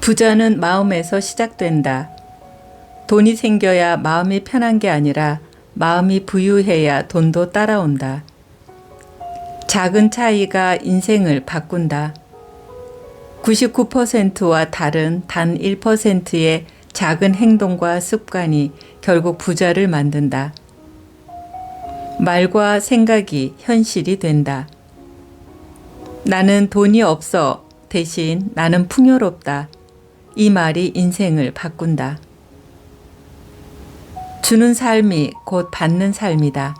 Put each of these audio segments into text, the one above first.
부자는 마음에서 시작된다. 돈이 생겨야 마음이 편한 게 아니라 마음이 부유해야 돈도 따라온다. 작은 차이가 인생을 바꾼다. 99%와 다른 단 1%의 작은 행동과 습관이 결국 부자를 만든다. 말과 생각이 현실이 된다. 나는 돈이 없어. 대신 나는 풍요롭다. 이 말이 인생을 바꾼다. 주는 삶이 곧 받는 삶이다.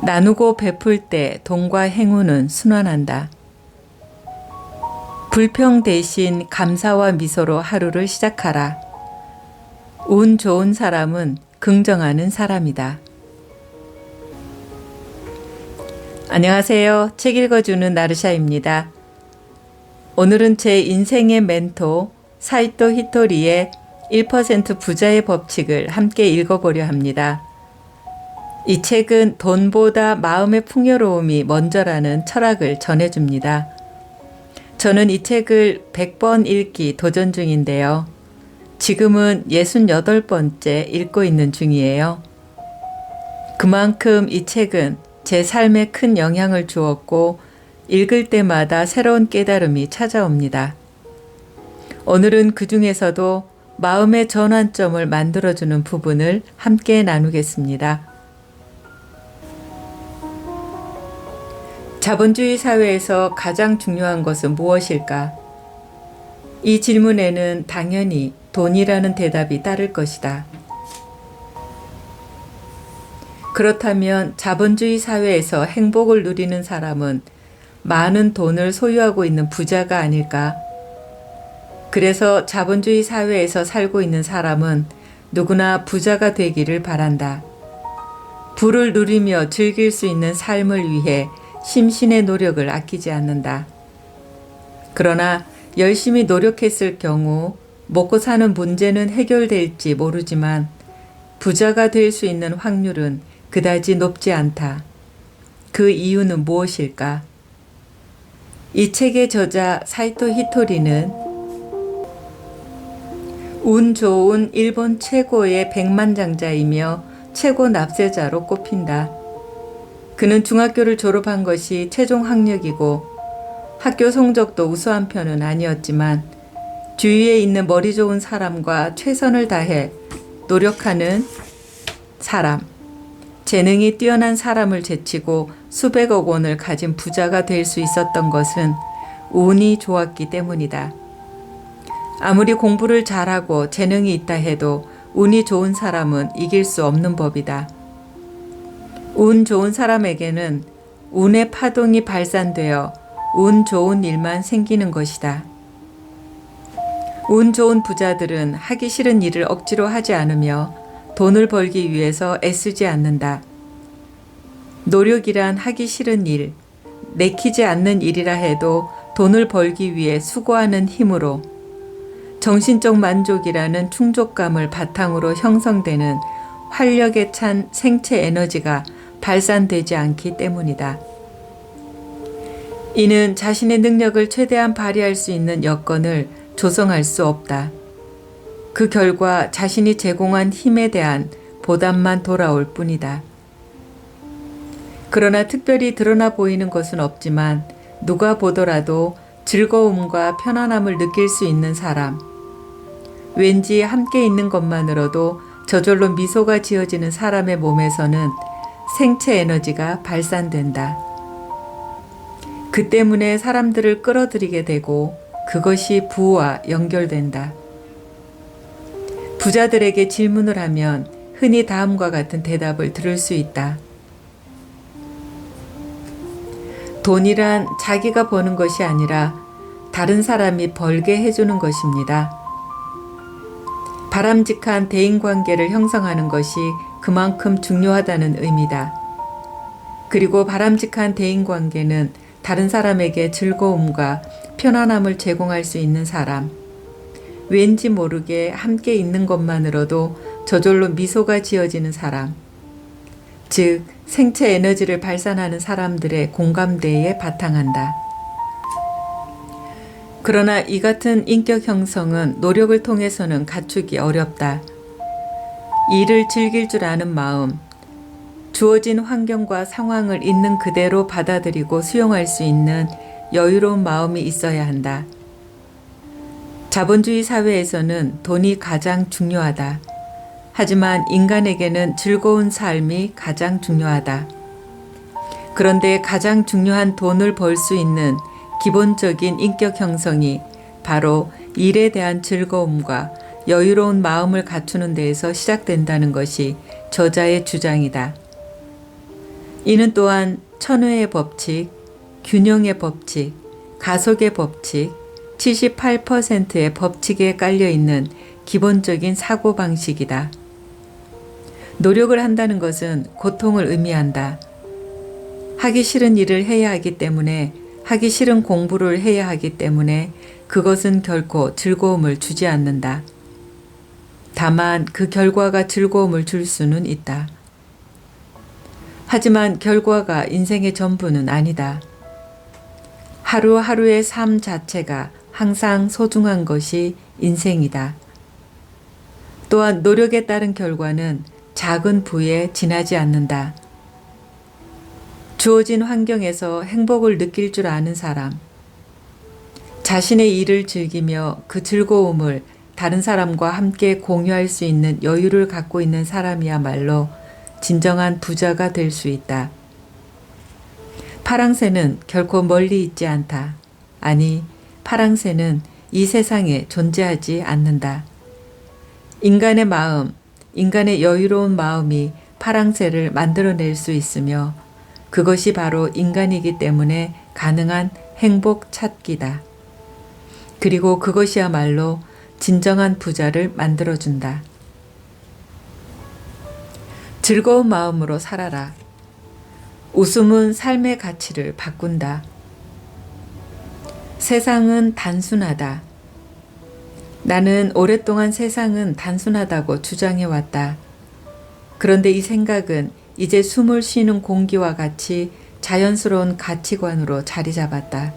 나누고 베풀 때 돈과 행운은 순환한다. 불평 대신 감사와 미소로 하루를 시작하라. 운 좋은 사람은 긍정하는 사람이다. 안녕하세요. 책 읽어주는 나르샤입니다. 오늘은 제 인생의 멘토 사이토 히토리의 1% 부자의 법칙을 함께 읽어보려 합니다. 이 책은 돈보다 마음의 풍요로움이 먼저라는 철학을 전해줍니다. 저는 이 책을 100번 읽기 도전 중인데요. 지금은 68번째 읽고 있는 중이에요. 그만큼 이 책은 제 삶에 큰 영향을 주었고 읽을 때마다 새로운 깨달음이 찾아옵니다. 오늘은 그 중에서도 마음의 전환점을 만들어주는 부분을 함께 나누겠습니다. 자본주의 사회에서 가장 중요한 것은 무엇일까? 이 질문에는 당연히 돈이라는 대답이 따를 것이다. 그렇다면 자본주의 사회에서 행복을 누리는 사람은 많은 돈을 소유하고 있는 부자가 아닐까? 그래서 자본주의 사회에서 살고 있는 사람은 누구나 부자가 되기를 바란다. 부를 누리며 즐길 수 있는 삶을 위해 심신의 노력을 아끼지 않는다. 그러나 열심히 노력했을 경우 먹고 사는 문제는 해결될지 모르지만 부자가 될 수 있는 확률은 그다지 높지 않다. 그 이유는 무엇일까? 이 책의 저자 사이토 히토리는 운 좋은 일본 최고의 백만장자이며 최고 납세자로 꼽힌다. 그는 중학교를 졸업한 것이 최종 학력이고 학교 성적도 우수한 편은 아니었지만 주위에 있는 머리 좋은 사람과 최선을 다해 노력하는 사람, 재능이 뛰어난 사람을 제치고 수백억 원을 가진 부자가 될 수 있었던 것은 운이 좋았기 때문이다. 아무리 공부를 잘하고 재능이 있다 해도 운이 좋은 사람은 이길 수 없는 법이다. 운 좋은 사람에게는 운의 파동이 발산되어 운 좋은 일만 생기는 것이다. 운 좋은 부자들은 하기 싫은 일을 억지로 하지 않으며 돈을 벌기 위해서 애쓰지 않는다. 노력이란 하기 싫은 일, 내키지 않는 일이라 해도 돈을 벌기 위해 수고하는 힘으로 정신적 만족이라는 충족감을 바탕으로 형성되는 활력에 찬 생체 에너지가 발산되지 않기 때문이다. 이는 자신의 능력을 최대한 발휘할 수 있는 여건을 조성할 수 없다. 그 결과 자신이 제공한 힘에 대한 보답만 돌아올 뿐이다. 그러나 특별히 드러나 보이는 것은 없지만 누가 보더라도 즐거움과 편안함을 느낄 수 있는 사람, 왠지 함께 있는 것만으로도 저절로 미소가 지어지는 사람의 몸에서는 생체 에너지가 발산된다. 그 때문에 사람들을 끌어들이게 되고 그것이 부와 연결된다. 부자들에게 질문을 하면 흔히 다음과 같은 대답을 들을 수 있다. 돈이란 자기가 버는 것이 아니라 다른 사람이 벌게 해주는 것입니다. 바람직한 대인관계를 형성하는 것이 그만큼 중요하다는 의미다. 그리고 바람직한 대인관계는 다른 사람에게 즐거움과 편안함을 제공할 수 있는 사람, 왠지 모르게 함께 있는 것만으로도 저절로 미소가 지어지는 사람, 즉 생체 에너지를 발산하는 사람들의 공감대에 바탕한다. 그러나 이 같은 인격 형성은 노력을 통해서는 갖추기 어렵다. 일을 즐길 줄 아는 마음, 주어진 환경과 상황을 있는 그대로 받아들이고 수용할 수 있는 여유로운 마음이 있어야 한다. 자본주의 사회에서는 돈이 가장 중요하다. 하지만 인간에게는 즐거운 삶이 가장 중요하다. 그런데 가장 중요한 돈을 벌 수 있는 기본적인 인격 형성이 바로 일에 대한 즐거움과 여유로운 마음을 갖추는 데에서 시작된다는 것이 저자의 주장이다. 이는 또한 천회의 법칙, 균형의 법칙, 가속의 법칙, 78%의 법칙에 깔려있는 기본적인 사고방식이다. 노력을 한다는 것은 고통을 의미한다. 하기 싫은 일을 해야 하기 때문에, 하기 싫은 공부를 해야 하기 때문에 그것은 결코 즐거움을 주지 않는다. 다만 그 결과가 즐거움을 줄 수는 있다. 하지만 결과가 인생의 전부는 아니다. 하루하루의 삶 자체가 항상 소중한 것이 인생이다. 또한 노력에 따른 결과는 작은 부에 지나지 않는다. 주어진 환경에서 행복을 느낄 줄 아는 사람, 자신의 일을 즐기며 그 즐거움을 다른 사람과 함께 공유할 수 있는 여유를 갖고 있는 사람이야말로 진정한 부자가 될 수 있다. 파랑새는 결코 멀리 있지 않다. 아니, 파랑새는 이 세상에 존재하지 않는다. 인간의 마음, 인간의 여유로운 마음이 파랑새를 만들어낼 수 있으며 그것이 바로 인간이기 때문에 가능한 행복 찾기다. 그리고 그것이야말로 진정한 부자를 만들어준다. 즐거운 마음으로 살아라. 웃음은 삶의 가치를 바꾼다. 세상은 단순하다. 나는 오랫동안 세상은 단순하다고 주장해왔다. 그런데 이 생각은 이제 숨을 쉬는 공기와 같이 자연스러운 가치관으로 자리 잡았다.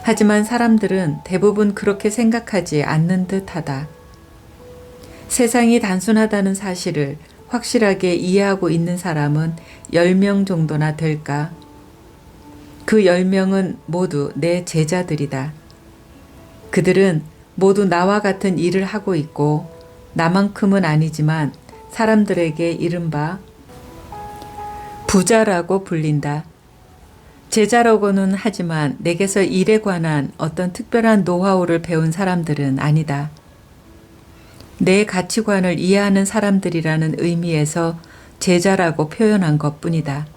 하지만 사람들은 대부분 그렇게 생각하지 않는 듯하다. 세상이 단순하다는 사실을 확실하게 이해하고 있는 사람은 10명 정도나 될까? 그 10명은 모두 내 제자들이다. 그들은 모두 나와 같은 일을 하고 있고 나만큼은 아니지만 사람들에게 이른바 부자라고 불린다. 제자라고는 하지만 내게서 일에 관한 어떤 특별한 노하우를 배운 사람들은 아니다. 내 가치관을 이해하는 사람들이라는 의미에서 제자라고 표현한 것뿐이다.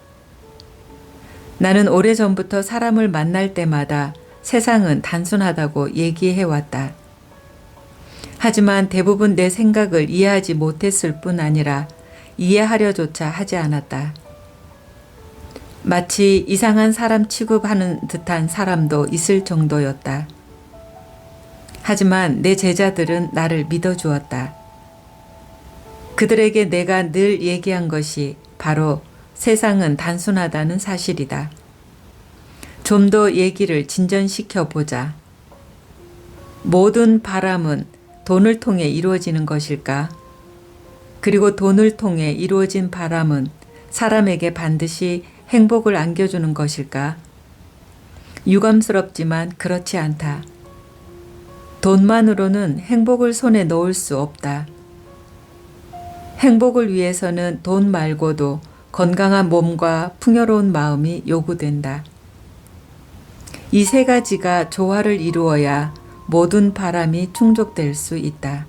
나는 오래전부터 사람을 만날 때마다 세상은 단순하다고 얘기해왔다. 하지만 대부분 내 생각을 이해하지 못했을 뿐 아니라 이해하려조차 하지 않았다. 마치 이상한 사람 취급하는 듯한 사람도 있을 정도였다. 하지만 내 제자들은 나를 믿어주었다. 그들에게 내가 늘 얘기한 것이 바로 세상은 단순하다는 사실이다. 좀 더 얘기를 진전시켜 보자. 모든 바람은 돈을 통해 이루어지는 것일까? 그리고 돈을 통해 이루어진 바람은 사람에게 반드시 행복을 안겨주는 것일까? 유감스럽지만 그렇지 않다. 돈만으로는 행복을 손에 넣을 수 없다. 행복을 위해서는 돈 말고도 건강한 몸과 풍요로운 마음이 요구된다. 이 세 가지가 조화를 이루어야 모든 바람이 충족될 수 있다.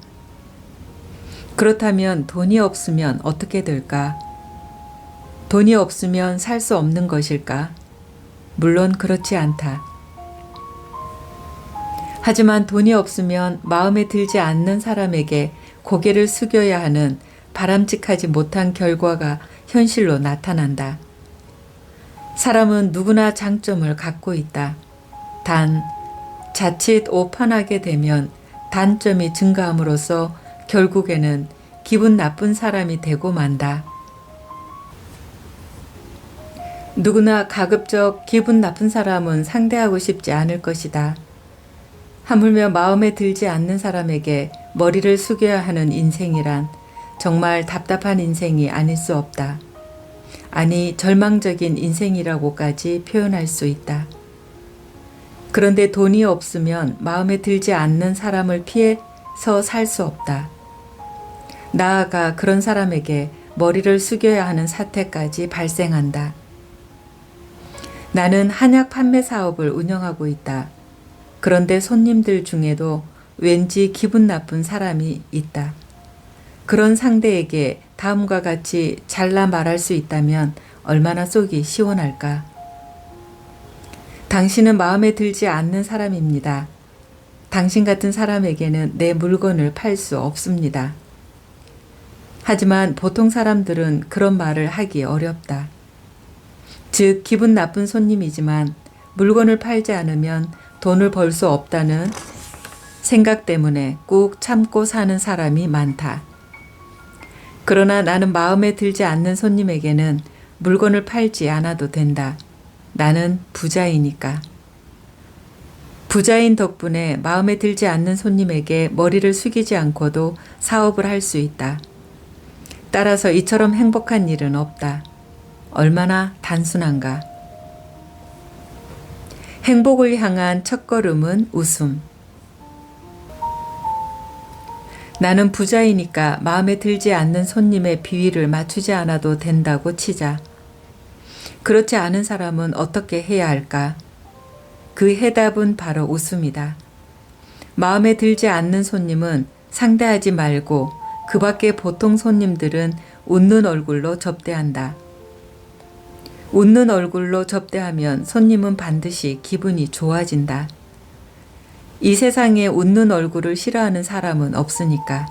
그렇다면 돈이 없으면 어떻게 될까? 돈이 없으면 살 수 없는 것일까? 물론 그렇지 않다. 하지만 돈이 없으면 마음에 들지 않는 사람에게 고개를 숙여야 하는 바람직하지 못한 결과가 현실로 나타난다. 사람은 누구나 장점을 갖고 있다. 단, 자칫 오판하게 되면 단점이 증가함으로써 결국에는 기분 나쁜 사람이 되고 만다. 누구나 가급적 기분 나쁜 사람은 상대하고 싶지 않을 것이다. 하물며 마음에 들지 않는 사람에게 머리를 숙여야 하는 인생이란 정말 답답한 인생이 아닐 수 없다. 아니, 절망적인 인생이라고까지 표현할 수 있다. 그런데 돈이 없으면 마음에 들지 않는 사람을 피해서 살 수 없다. 나아가 그런 사람에게 머리를 숙여야 하는 사태까지 발생한다. 나는 한약 판매 사업을 운영하고 있다. 그런데 손님들 중에도 왠지 기분 나쁜 사람이 있다. 그런 상대에게 다음과 같이 잘라 말할 수 있다면 얼마나 속이 시원할까? 당신은 마음에 들지 않는 사람입니다. 당신 같은 사람에게는 내 물건을 팔 수 없습니다. 하지만 보통 사람들은 그런 말을 하기 어렵다. 즉, 기분 나쁜 손님이지만 물건을 팔지 않으면 돈을 벌 수 없다는 생각 때문에 꾹 참고 사는 사람이 많다. 그러나 나는 마음에 들지 않는 손님에게는 물건을 팔지 않아도 된다. 나는 부자이니까. 부자인 덕분에 마음에 들지 않는 손님에게 머리를 숙이지 않고도 사업을 할 수 있다. 따라서 이처럼 행복한 일은 없다. 얼마나 단순한가. 행복을 향한 첫걸음은 웃음. 나는 부자이니까 마음에 들지 않는 손님의 비위를 맞추지 않아도 된다고 치자. 그렇지 않은 사람은 어떻게 해야 할까? 그 해답은 바로 웃음이다. 마음에 들지 않는 손님은 상대하지 말고 그 밖에 보통 손님들은 웃는 얼굴로 접대한다. 웃는 얼굴로 접대하면 손님은 반드시 기분이 좋아진다. 이 세상에 웃는 얼굴을 싫어하는 사람은 없으니까.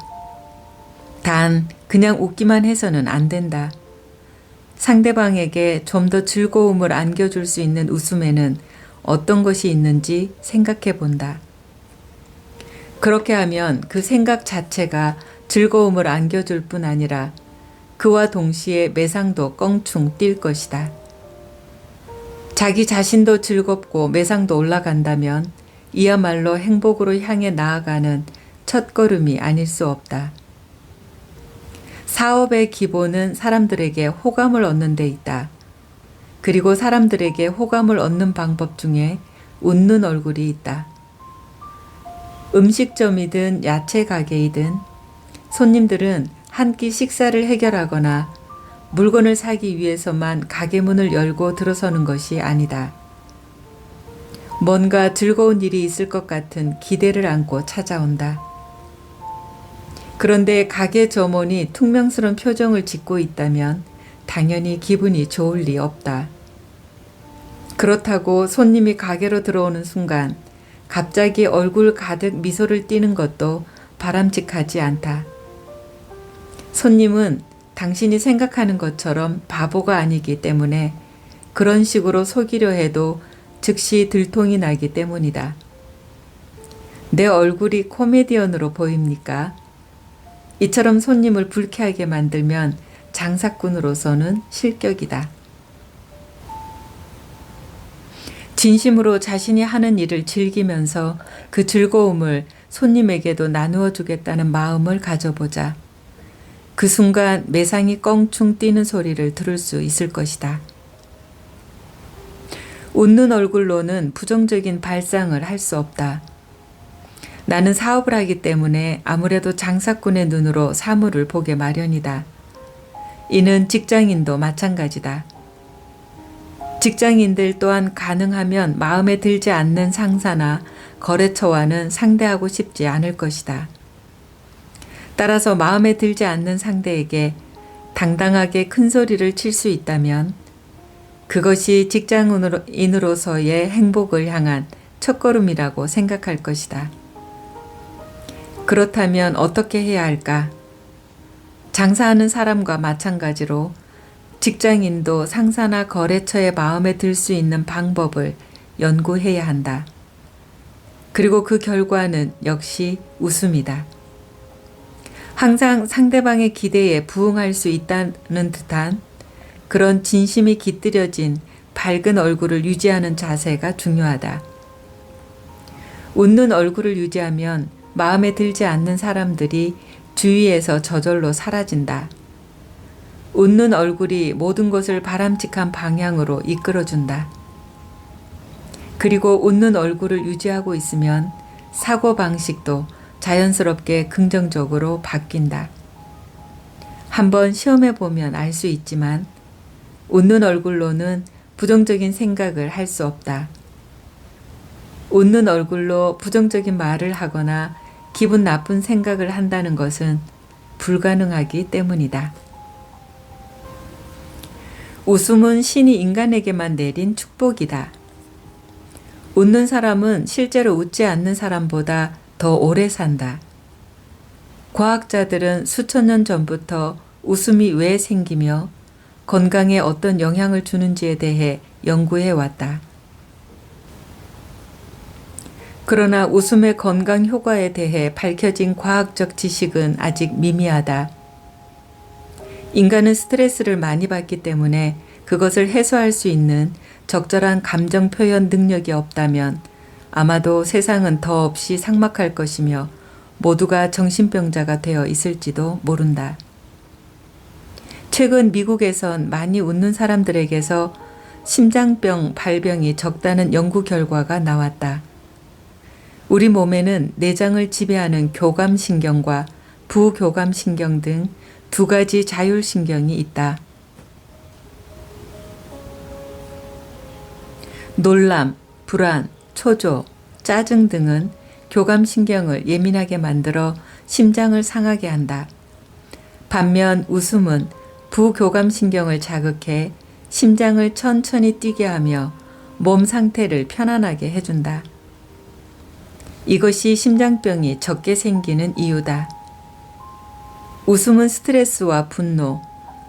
단, 그냥 웃기만 해서는 안 된다. 상대방에게 좀 더 즐거움을 안겨줄 수 있는 웃음에는 어떤 것이 있는지 생각해 본다. 그렇게 하면 그 생각 자체가 즐거움을 안겨줄 뿐 아니라 그와 동시에 매상도 껑충 뛸 것이다. 자기 자신도 즐겁고 매상도 올라간다면 이야말로 행복으로 향해 나아가는 첫걸음이 아닐 수 없다. 사업의 기본은 사람들에게 호감을 얻는 데 있다. 그리고 사람들에게 호감을 얻는 방법 중에 웃는 얼굴이 있다. 음식점이든 야채 가게이든 손님들은 한 끼 식사를 해결하거나 물건을 사기 위해서만 가게 문을 열고 들어서는 것이 아니다. 뭔가 즐거운 일이 있을 것 같은 기대를 안고 찾아온다. 그런데 가게 점원이 퉁명스러운 표정을 짓고 있다면 당연히 기분이 좋을 리 없다. 그렇다고 손님이 가게로 들어오는 순간 갑자기 얼굴 가득 미소를 띠는 것도 바람직하지 않다. 손님은 당신이 생각하는 것처럼 바보가 아니기 때문에 그런 식으로 속이려 해도 즉시 들통이 나기 때문이다. 내 얼굴이 코미디언으로 보입니까? 이처럼 손님을 불쾌하게 만들면 장사꾼으로서는 실격이다. 진심으로 자신이 하는 일을 즐기면서 그 즐거움을 손님에게도 나누어 주겠다는 마음을 가져보자. 그 순간 매상이 껑충 뛰는 소리를 들을 수 있을 것이다. 웃는 얼굴로는 부정적인 발상을 할 수 없다. 나는 사업을 하기 때문에 아무래도 장사꾼의 눈으로 사물을 보게 마련이다. 이는 직장인도 마찬가지다. 직장인들 또한 가능하면 마음에 들지 않는 상사나 거래처와는 상대하고 싶지 않을 것이다. 따라서 마음에 들지 않는 상대에게 당당하게 큰 소리를 칠 수 있다면 그것이 직장인으로서의 행복을 향한 첫걸음이라고 생각할 것이다. 그렇다면 어떻게 해야 할까? 장사하는 사람과 마찬가지로 직장인도 상사나 거래처의 마음에 들 수 있는 방법을 연구해야 한다. 그리고 그 결과는 역시 웃음이다. 항상 상대방의 기대에 부응할 수 있다는 듯한 그런 진심이 깃들여진 밝은 얼굴을 유지하는 자세가 중요하다. 웃는 얼굴을 유지하면 마음에 들지 않는 사람들이 주위에서 저절로 사라진다. 웃는 얼굴이 모든 것을 바람직한 방향으로 이끌어준다. 그리고 웃는 얼굴을 유지하고 있으면 사고방식도 자연스럽게 긍정적으로 바뀐다. 한번 시험해 보면 알 수 있지만 웃는 얼굴로는 부정적인 생각을 할 수 없다. 웃는 얼굴로 부정적인 말을 하거나 기분 나쁜 생각을 한다는 것은 불가능하기 때문이다. 웃음은 신이 인간에게만 내린 축복이다. 웃는 사람은 실제로 웃지 않는 사람보다 더 오래 산다. 과학자들은 수천 년 전부터 웃음이 왜 생기며 건강에 어떤 영향을 주는지에 대해 연구해 왔다. 그러나 웃음의 건강 효과에 대해 밝혀진 과학적 지식은 아직 미미하다. 인간은 스트레스를 많이 받기 때문에 그것을 해소할 수 있는 적절한 감정 표현 능력이 없다면 아마도 세상은 더없이 삭막할 것이며 모두가 정신병자가 되어 있을지도 모른다. 최근 미국에선 많이 웃는 사람들에게서 심장병 발병이 적다는 연구 결과가 나왔다. 우리 몸에는 내장을 지배하는 교감신경과 부교감신경 등 두 가지 자율신경이 있다. 놀람, 불안, 초조, 짜증 등은 교감신경을 예민하게 만들어 심장을 상하게 한다. 반면 웃음은 부교감신경을 자극해 심장을 천천히 뛰게 하며 몸 상태를 편안하게 해준다. 이것이 심장병이 적게 생기는 이유다. 웃음은 스트레스와 분노,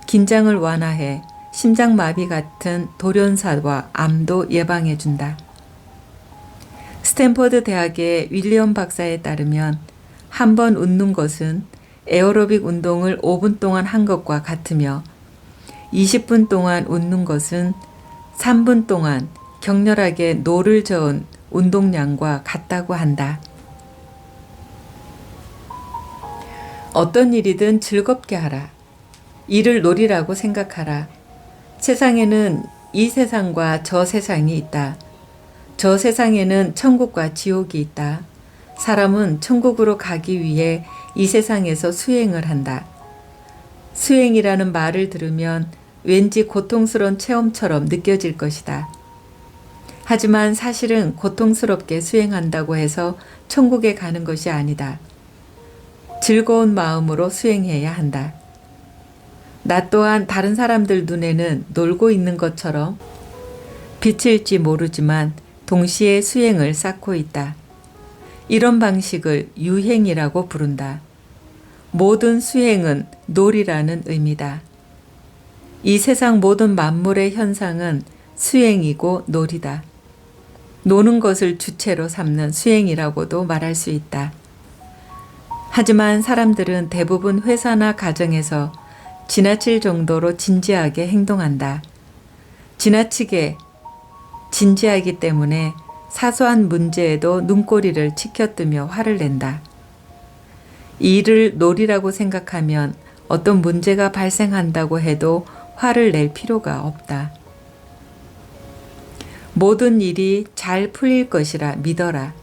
긴장을 완화해 심장마비 같은 돌연사와 암도 예방해준다. 스탠퍼드 대학의 윌리엄 박사에 따르면 한 번 웃는 것은 에어로빅 운동을 5분 동안 한 것과 같으며 20분 동안 웃는 것은 3분 동안 격렬하게 노를 저은 운동량과 같다고 한다. 어떤 일이든 즐겁게 하라. 일을 놀이라고 생각하라. 세상에는 이 세상과 저 세상이 있다. 저 세상에는 천국과 지옥이 있다. 사람은 천국으로 가기 위해 이 세상에서 수행을 한다. 수행이라는 말을 들으면 왠지 고통스러운 체험처럼 느껴질 것이다. 하지만 사실은 고통스럽게 수행한다고 해서 천국에 가는 것이 아니다. 즐거운 마음으로 수행해야 한다. 나 또한 다른 사람들 눈에는 놀고 있는 것처럼 빛일지 모르지만 동시에 수행을 쌓고 있다. 이런 방식을 유행이라고 부른다. 모든 수행은 놀이라는 의미다. 이 세상 모든 만물의 현상은 수행이고 놀이다. 노는 것을 주체로 삼는 수행이라고도 말할 수 있다. 하지만 사람들은 대부분 회사나 가정에서 지나칠 정도로 진지하게 행동한다. 지나치게 진지하기 때문에 사소한 문제에도 눈꼬리를 치켜뜨며 화를 낸다. 이 일을 놀이라고 생각하면 어떤 문제가 발생한다고 해도 화를 낼 필요가 없다. 모든 일이 잘 풀릴 것이라 믿어라.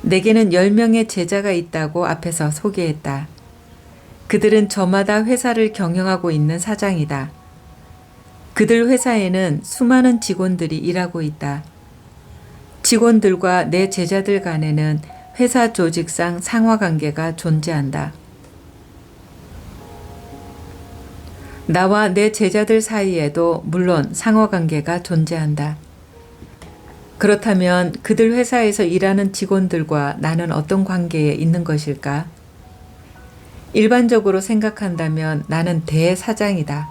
내게는 10명의 제자가 있다고 앞에서 소개했다. 그들은 저마다 회사를 경영하고 있는 사장이다. 그들 회사에는 수많은 직원들이 일하고 있다. 직원들과 내 제자들 간에는 회사 조직상 상하관계가 존재한다. 나와 내 제자들 사이에도 물론 상하관계가 존재한다. 그렇다면 그들 회사에서 일하는 직원들과 나는 어떤 관계에 있는 것일까? 일반적으로 생각한다면 나는 대사장이다.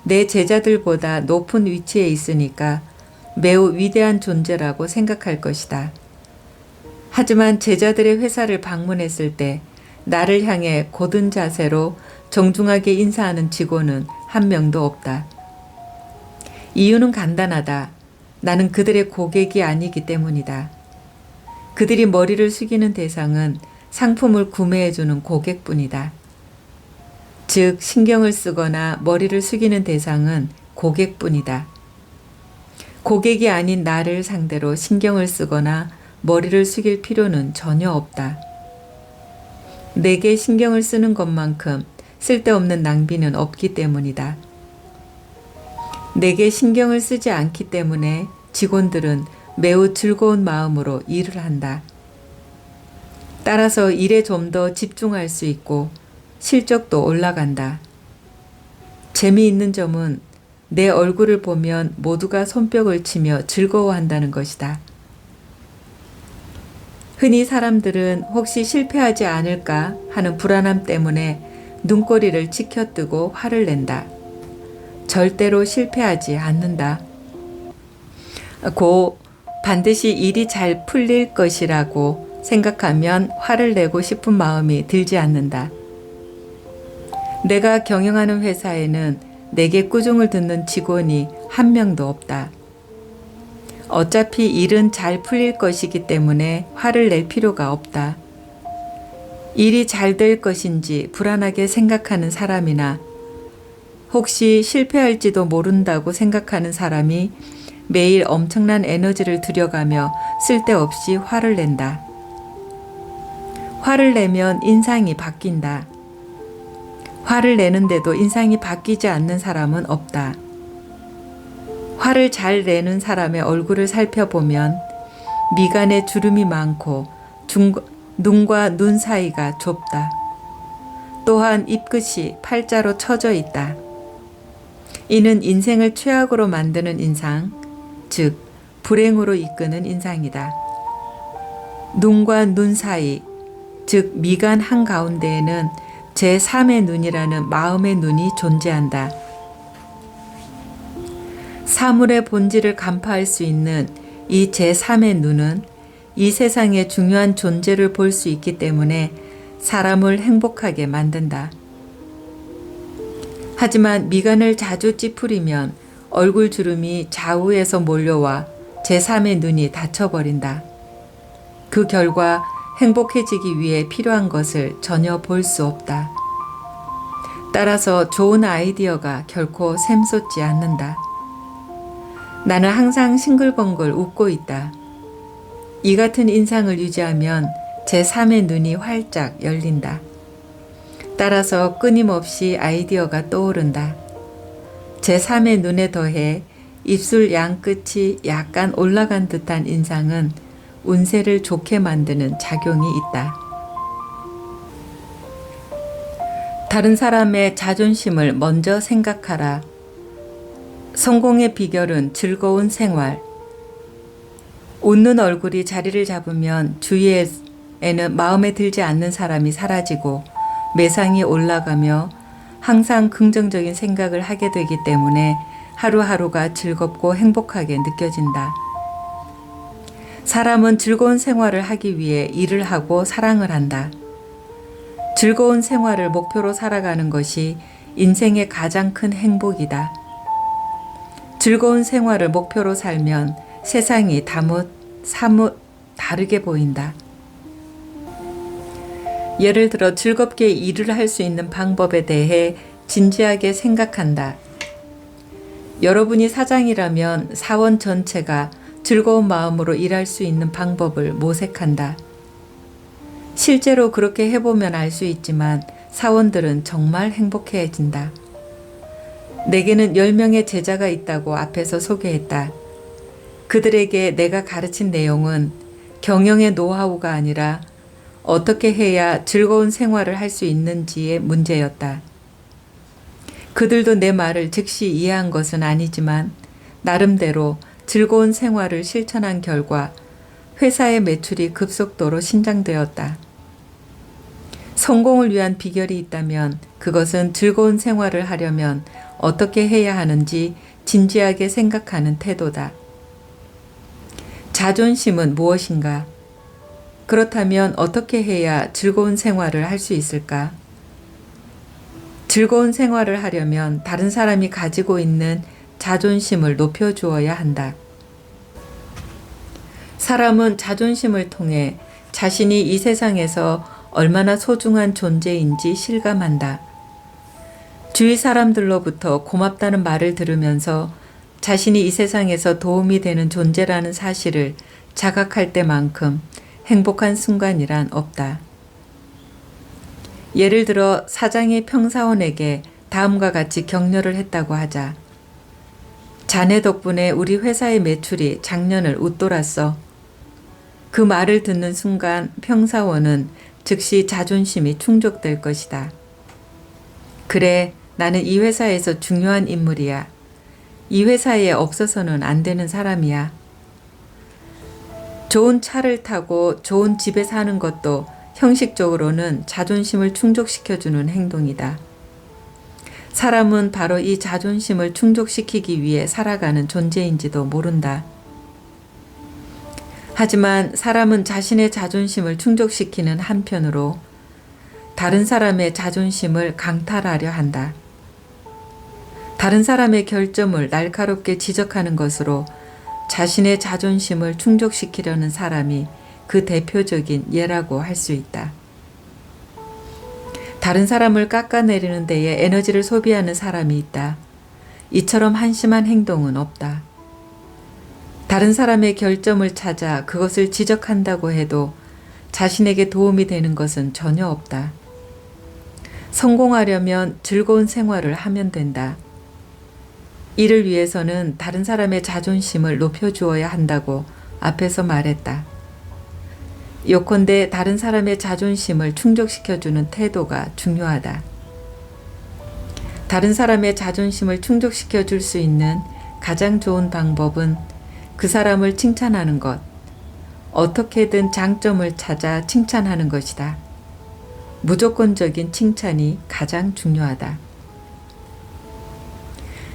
내 제자들보다 높은 위치에 있으니까 매우 위대한 존재라고 생각할 것이다. 하지만 제자들의 회사를 방문했을 때 나를 향해 고든 자세로 정중하게 인사하는 직원은 한 명도 없다. 이유는 간단하다. 나는 그들의 고객이 아니기 때문이다. 그들이 머리를 숙이는 대상은 상품을 구매해주는 고객뿐이다. 즉, 신경을 쓰거나 머리를 숙이는 대상은 고객뿐이다. 고객이 아닌 나를 상대로 신경을 쓰거나 머리를 숙일 필요는 전혀 없다. 내게 신경을 쓰는 것만큼 쓸데없는 낭비는 없기 때문이다. 내게 신경을 쓰지 않기 때문에 직원들은 매우 즐거운 마음으로 일을 한다. 따라서 일에 좀 더 집중할 수 있고 실적도 올라간다. 재미있는 점은 내 얼굴을 보면 모두가 손뼉을 치며 즐거워한다는 것이다. 흔히 사람들은 혹시 실패하지 않을까 하는 불안함 때문에 눈꼬리를 치켜뜨고 화를 낸다. 절대로 실패하지 않는다. 고 반드시 일이 잘 풀릴 것이라고 생각하면 화를 내고 싶은 마음이 들지 않는다. 내가 경영하는 회사에는 내게 꾸중을 듣는 직원이 한 명도 없다. 어차피 일은 잘 풀릴 것이기 때문에 화를 낼 필요가 없다. 일이 잘 될 것인지 불안하게 생각하는 사람이나 혹시 실패할지도 모른다고 생각하는 사람이 매일 엄청난 에너지를 들여가며 쓸데없이 화를 낸다. 화를 내면 인상이 바뀐다. 화를 내는데도 인상이 바뀌지 않는 사람은 없다. 화를 잘 내는 사람의 얼굴을 살펴보면 미간에 주름이 많고 눈과 눈 사이가 좁다. 또한 입끝이 팔자로 처져 있다. 이는 인생을 최악으로 만드는 인상, 즉 불행으로 이끄는 인상이다. 눈과 눈 사이, 즉 미간 한가운데에는 제3의 눈이라는 마음의 눈이 존재한다. 사물의 본질을 간파할 수 있는 이 제3의 눈은 이 세상의 중요한 존재를 볼 수 있기 때문에 사람을 행복하게 만든다. 하지만 미간을 자주 찌푸리면 얼굴 주름이 좌우에서 몰려와 제3의 눈이 닫혀버린다. 그 결과 행복해지기 위해 필요한 것을 전혀 볼 수 없다. 따라서 좋은 아이디어가 결코 샘솟지 않는다. 나는 항상 싱글벙글 웃고 있다. 이 같은 인상을 유지하면 제3의 눈이 활짝 열린다. 따라서 끊임없이 아이디어가 떠오른다. 제3의 눈에 더해 입술 양끝이 약간 올라간 듯한 인상은 운세를 좋게 만드는 작용이 있다. 다른 사람의 자존심을 먼저 생각하라. 성공의 비결은 즐거운 생활. 웃는 얼굴이 자리를 잡으면 주위에는 마음에 들지 않는 사람이 사라지고 매상이 올라가며 항상 긍정적인 생각을 하게 되기 때문에 하루하루가 즐겁고 행복하게 느껴진다. 사람은 즐거운 생활을 하기 위해 일을 하고 사랑을 한다. 즐거운 생활을 목표로 살아가는 것이 인생의 가장 큰 행복이다. 즐거운 생활을 목표로 살면 세상이 사뭇 다르게 보인다. 예를 들어 즐겁게 일을 할 수 있는 방법에 대해 진지하게 생각한다. 여러분이 사장이라면 사원 전체가 즐거운 마음으로 일할 수 있는 방법을 모색한다. 실제로 그렇게 해보면 알 수 있지만 사원들은 정말 행복해진다. 내게는 10명의 제자가 있다고 앞에서 소개했다. 그들에게 내가 가르친 내용은 경영의 노하우가 아니라 어떻게 해야 즐거운 생활을 할 수 있는지의 문제였다. 그들도 내 말을 즉시 이해한 것은 아니지만 나름대로 즐거운 생활을 실천한 결과 회사의 매출이 급속도로 신장되었다. 성공을 위한 비결이 있다면 그것은 즐거운 생활을 하려면 어떻게 해야 하는지 진지하게 생각하는 태도다. 자존심은 무엇인가? 그렇다면 어떻게 해야 즐거운 생활을 할 수 있을까? 즐거운 생활을 하려면 다른 사람이 가지고 있는 자존심을 높여주어야 한다. 사람은 자존심을 통해 자신이 이 세상에서 얼마나 소중한 존재인지 실감한다. 주위 사람들로부터 고맙다는 말을 들으면서 자신이 이 세상에서 도움이 되는 존재라는 사실을 자각할 때만큼 행복한 순간이란 없다. 예를 들어 사장이 평사원에게 다음과 같이 격려를 했다고 하자. 자네 덕분에 우리 회사의 매출이 작년을 웃돌았어. 그 말을 듣는 순간 평사원은 즉시 자존심이 충족될 것이다. 그래, 나는 이 회사에서 중요한 인물이야. 이 회사에 없어서는 안 되는 사람이야. 좋은 차를 타고 좋은 집에 사는 것도 형식적으로는 자존심을 충족시켜주는 행동이다. 사람은 바로 이 자존심을 충족시키기 위해 살아가는 존재인지도 모른다. 하지만 사람은 자신의 자존심을 충족시키는 한편으로 다른 사람의 자존심을 강탈하려 한다. 다른 사람의 결점을 날카롭게 지적하는 것으로 자신의 자존심을 충족시키려는 사람이 그 대표적인 예라고 할 수 있다. 다른 사람을 깎아내리는 데에 에너지를 소비하는 사람이 있다. 이처럼 한심한 행동은 없다. 다른 사람의 결점을 찾아 그것을 지적한다고 해도 자신에게 도움이 되는 것은 전혀 없다. 성공하려면 즐거운 생활을 하면 된다. 이를 위해서는 다른 사람의 자존심을 높여주어야 한다고 앞에서 말했다. 요컨대 다른 사람의 자존심을 충족시켜주는 태도가 중요하다. 다른 사람의 자존심을 충족시켜줄 수 있는 가장 좋은 방법은 그 사람을 칭찬하는 것, 어떻게든 장점을 찾아 칭찬하는 것이다. 무조건적인 칭찬이 가장 중요하다.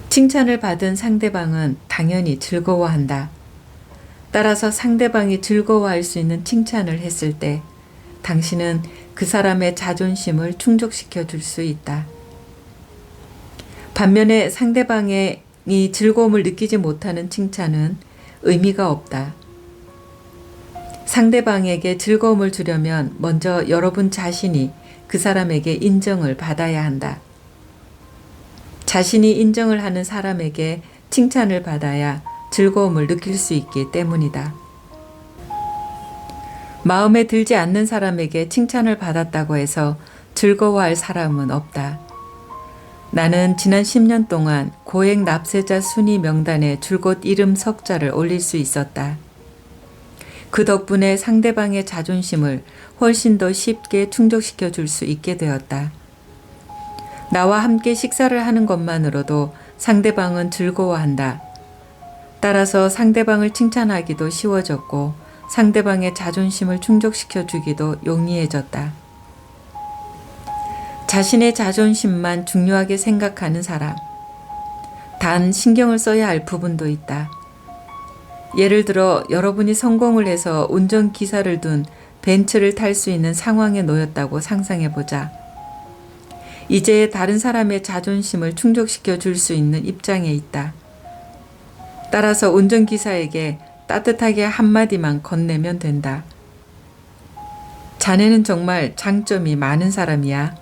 칭찬을 받은 상대방은 당연히 즐거워한다. 따라서 상대방이 즐거워할 수 있는 칭찬을 했을 때 당신은 그 사람의 자존심을 충족시켜 줄 수 있다. 반면에 상대방이 즐거움을 느끼지 못하는 칭찬은 의미가 없다. 상대방에게 즐거움을 주려면 먼저 여러분 자신이 그 사람에게 인정을 받아야 한다. 자신이 인정을 하는 사람에게 칭찬을 받아야 즐거움을 느낄 수 있기 때문이다. 마음에 들지 않는 사람에게 칭찬을 받았다고 해서 즐거워할 사람은 없다. 나는 지난 10년 동안 고액 납세자 순위 명단에 줄곧 이름 석자를 올릴 수 있었다. 그 덕분에 상대방의 자존심을 훨씬 더 쉽게 충족시켜 줄 수 있게 되었다. 나와 함께 식사를 하는 것만으로도 상대방은 즐거워한다. 따라서 상대방을 칭찬하기도 쉬워졌고 상대방의 자존심을 충족시켜 주기도 용이해졌다. 자신의 자존심만 중요하게 생각하는 사람. 단 신경을 써야 할 부분도 있다. 예를 들어 여러분이 성공을 해서 운전기사를 둔 벤츠를 탈 수 있는 상황에 놓였다고 상상해보자. 이제 다른 사람의 자존심을 충족시켜 줄 수 있는 입장에 있다. 따라서 운전기사에게 따뜻하게 한마디만 건네면 된다. 자네는 정말 장점이 많은 사람이야.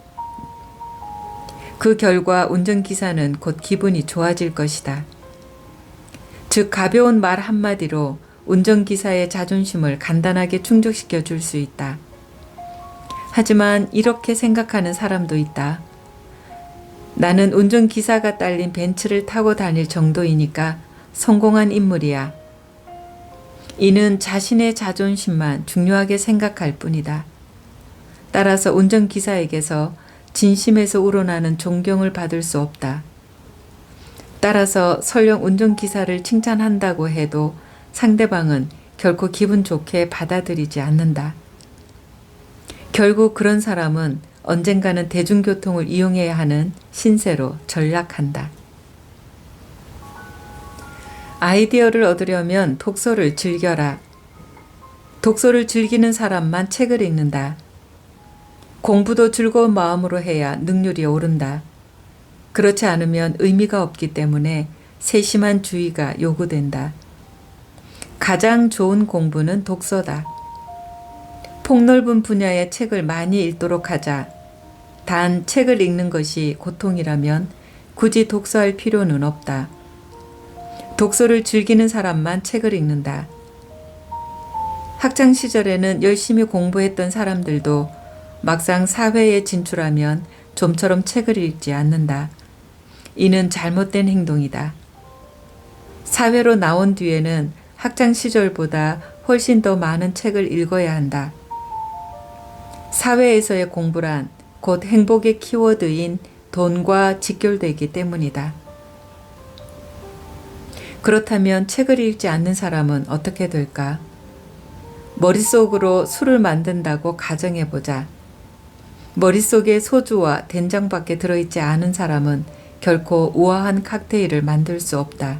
그 결과 운전기사는 곧 기분이 좋아질 것이다. 즉 가벼운 말 한마디로 운전기사의 자존심을 간단하게 충족시켜 줄 수 있다. 하지만 이렇게 생각하는 사람도 있다. 나는 운전기사가 딸린 벤츠를 타고 다닐 정도이니까 성공한 인물이야. 이는 자신의 자존심만 중요하게 생각할 뿐이다. 따라서 운전기사에게서 진심에서 우러나는 존경을 받을 수 없다. 따라서 설령 운전기사를 칭찬한다고 해도 상대방은 결코 기분 좋게 받아들이지 않는다. 결국 그런 사람은 언젠가는 대중교통을 이용해야 하는 신세로 전락한다. 아이디어를 얻으려면 독서를 즐겨라. 독서를 즐기는 사람만 책을 읽는다. 공부도 즐거운 마음으로 해야 능률이 오른다. 그렇지 않으면 의미가 없기 때문에 세심한 주의가 요구된다. 가장 좋은 공부는 독서다. 폭넓은 분야의 책을 많이 읽도록 하자. 단 책을 읽는 것이 고통이라면 굳이 독서할 필요는 없다. 독서를 즐기는 사람만 책을 읽는다. 학창 시절에는 열심히 공부했던 사람들도 막상 사회에 진출하면 좀처럼 책을 읽지 않는다. 이는 잘못된 행동이다. 사회로 나온 뒤에는 학창 시절보다 훨씬 더 많은 책을 읽어야 한다. 사회에서의 공부란 곧 행복의 키워드인 돈과 직결되기 때문이다. 그렇다면 책을 읽지 않는 사람은 어떻게 될까? 머릿속으로 술을 만든다고 가정해보자. 머릿속에 소주와 된장밖에 들어있지 않은 사람은 결코 우아한 칵테일을 만들 수 없다.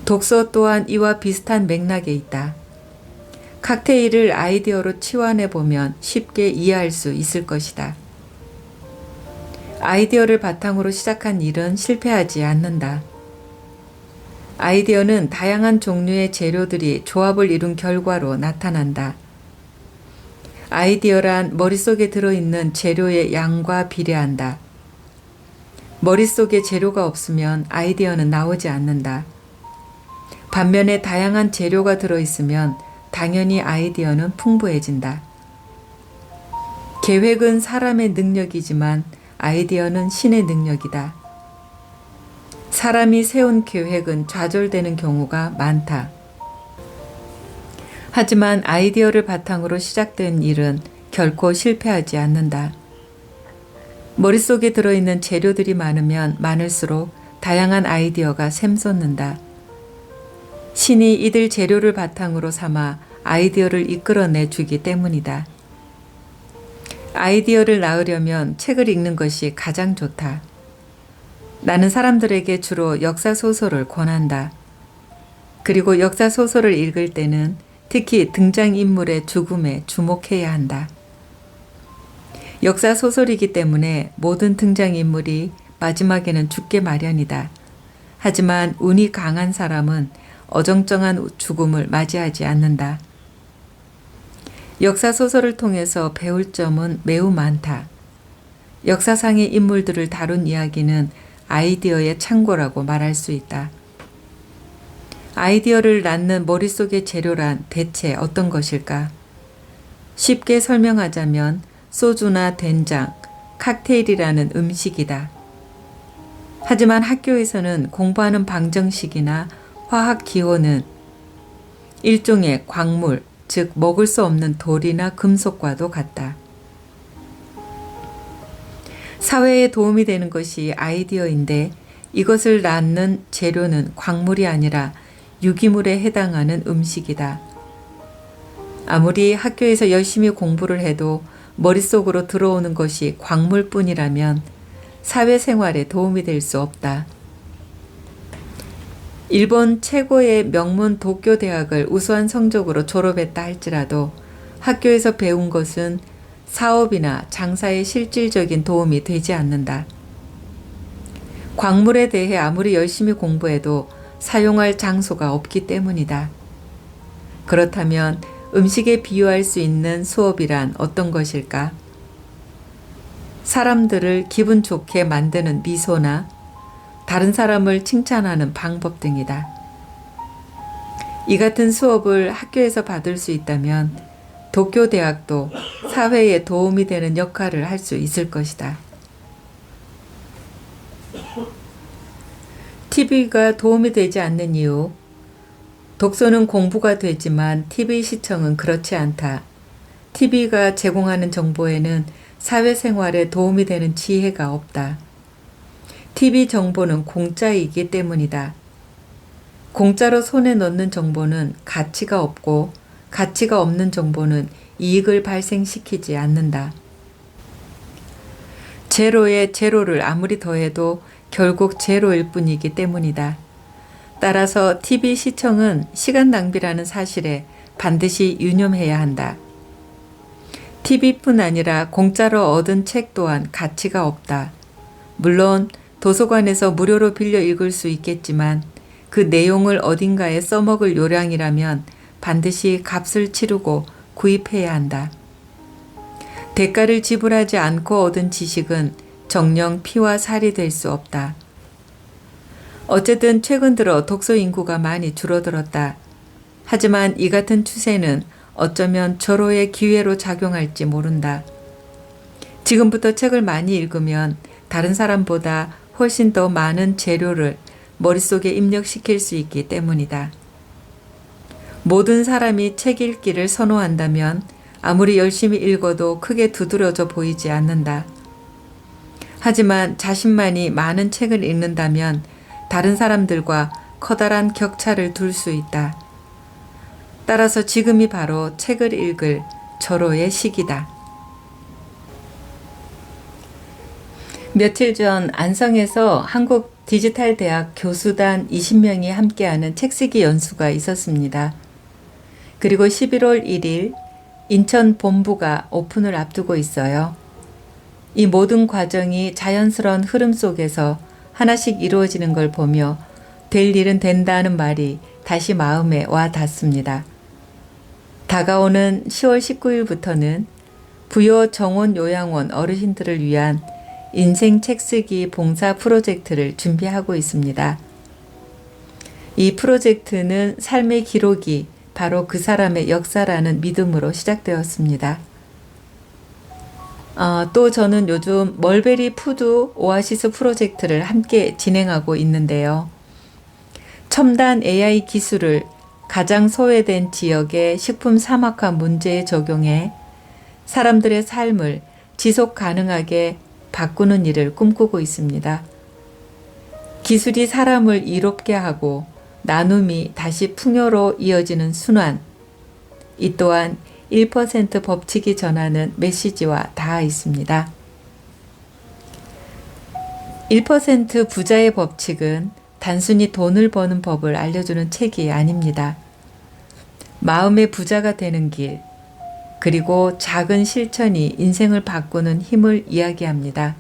독서 또한 이와 비슷한 맥락에 있다. 칵테일을 아이디어로 치환해보면 쉽게 이해할 수 있을 것이다. 아이디어를 바탕으로 시작한 일은 실패하지 않는다. 아이디어는 다양한 종류의 재료들이 조합을 이룬 결과로 나타난다. 아이디어란 머릿속에 들어있는 재료의 양과 비례한다. 머릿속에 재료가 없으면 아이디어는 나오지 않는다. 반면에 다양한 재료가 들어있으면 당연히 아이디어는 풍부해진다. 계획은 사람의 능력이지만 아이디어는 신의 능력이다. 사람이 세운 계획은 좌절되는 경우가 많다. 하지만 아이디어를 바탕으로 시작된 일은 결코 실패하지 않는다. 머릿속에 들어있는 재료들이 많으면 많을수록 다양한 아이디어가 샘솟는다. 신이 이들 재료를 바탕으로 삼아 아이디어를 이끌어내 주기 때문이다. 아이디어를 낳으려면 책을 읽는 것이 가장 좋다. 나는 사람들에게 주로 역사소설을 권한다. 그리고 역사소설을 읽을 때는 특히 등장인물의 죽음에 주목해야 한다. 역사소설이기 때문에 모든 등장인물이 마지막에는 죽게 마련이다. 하지만 운이 강한 사람은 어정쩡한 죽음을 맞이하지 않는다. 역사소설을 통해서 배울 점은 매우 많다. 역사상의 인물들을 다룬 이야기는 아이디어의 창고라고 말할 수 있다. 아이디어를 낳는 머릿속의 재료란 대체 어떤 것일까? 쉽게 설명하자면 소주나 된장, 칵테일이라는 음식이다. 하지만 학교에서는 공부하는 방정식이나 화학 기호는 일종의 광물, 즉 먹을 수 없는 돌이나 금속과도 같다. 사회에 도움이 되는 것이 아이디어인데 이것을 낳는 재료는 광물이 아니라 유기물에 해당하는 음식이다. 아무리 학교에서 열심히 공부를 해도 머릿속으로 들어오는 것이 광물뿐이라면 사회생활에 도움이 될 수 없다. 일본 최고의 명문 도쿄 대학을 우수한 성적으로 졸업했다 할지라도 학교에서 배운 것은 사업이나 장사에 실질적인 도움이 되지 않는다. 광물에 대해 아무리 열심히 공부해도 사용할 장소가 없기 때문이다. 그렇다면 음식에 비유할 수 있는 수업이란 어떤 것일까? 사람들을 기분 좋게 만드는 미소나 다른 사람을 칭찬하는 방법 등이다. 이 같은 수업을 학교에서 받을 수 있다면 도쿄 대학도 사회에 도움이 되는 역할을 할 수 있을 것이다. TV가 도움이 되지 않는 이유. 독서는 공부가 되지만 TV 시청은 그렇지 않다. TV가 제공하는 정보에는 사회생활에 도움이 되는 지혜가 없다. TV 정보는 공짜이기 때문이다. 공짜로 손에 넣는 정보는 가치가 없고 가치가 없는 정보는 이익을 발생시키지 않는다. 제로에 제로를 아무리 더해도 결국 제로일 뿐이기 때문이다. 따라서 TV 시청은 시간 낭비라는 사실에 반드시 유념해야 한다. TV뿐 아니라 공짜로 얻은 책 또한 가치가 없다. 물론 도서관에서 무료로 빌려 읽을 수 있겠지만 그 내용을 어딘가에 써먹을 요량이라면 반드시 값을 치르고 구입해야 한다. 대가를 지불하지 않고 얻은 지식은 정녕 피와 살이 될 수 없다. 어쨌든 최근 들어 독서 인구가 많이 줄어들었다. 하지만 이 같은 추세는 어쩌면 절호의 기회로 작용할지 모른다. 지금부터 책을 많이 읽으면 다른 사람보다 훨씬 더 많은 재료를 머릿속에 입력시킬 수 있기 때문이다. 모든 사람이 책 읽기를 선호한다면 아무리 열심히 읽어도 크게 두드러져 보이지 않는다. 하지만 자신만이 많은 책을 읽는다면 다른 사람들과 커다란 격차를 둘 수 있다. 따라서 지금이 바로 책을 읽을 절호의 시기다. 며칠 전 안성에서 한국디지털대학 교수단 20명이 함께하는 책쓰기 연수가 있었습니다. 그리고 11월 1일 인천 본부가 오픈을 앞두고 있어요. 이 모든 과정이 자연스러운 흐름 속에서 하나씩 이루어지는 걸 보며 될 일은 된다는 말이 다시 마음에 와 닿습니다. 다가오는 10월 19일부터는 부여 정원 요양원 어르신들을 위한 인생 책쓰기 봉사 프로젝트를 준비하고 있습니다. 이 프로젝트는 삶의 기록이 바로 그 사람의 역사라는 믿음으로 시작되었습니다. 또 저는 요즘 멀베리 푸드 오아시스 프로젝트를 함께 진행하고 있는데요. 첨단 AI 기술을 가장 소외된 지역의 식품 사막화 문제에 적용해 사람들의 삶을 지속 가능하게 바꾸는 일을 꿈꾸고 있습니다. 기술이 사람을 이롭게 하고 나눔이 다시 풍요로 이어지는 순환, 이 또한 1% 법칙이 전하는 메시지와 닿아 있습니다. 1% 부자의 법칙은 단순히 돈을 버는 법을 알려주는 책이 아닙니다. 마음의 부자가 되는 길, 그리고 작은 실천이 인생을 바꾸는 힘을 이야기합니다.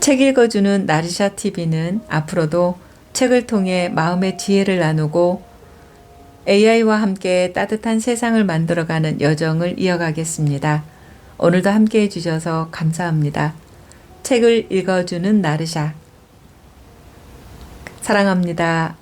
책 읽어주는 나르샤 TV는 앞으로도 책을 통해 마음의 지혜를 나누고 AI와 함께 따뜻한 세상을 만들어가는 여정을 이어가겠습니다. 오늘도 함께 해주셔서 감사합니다. 책을 읽어주는 나르샤. 사랑합니다.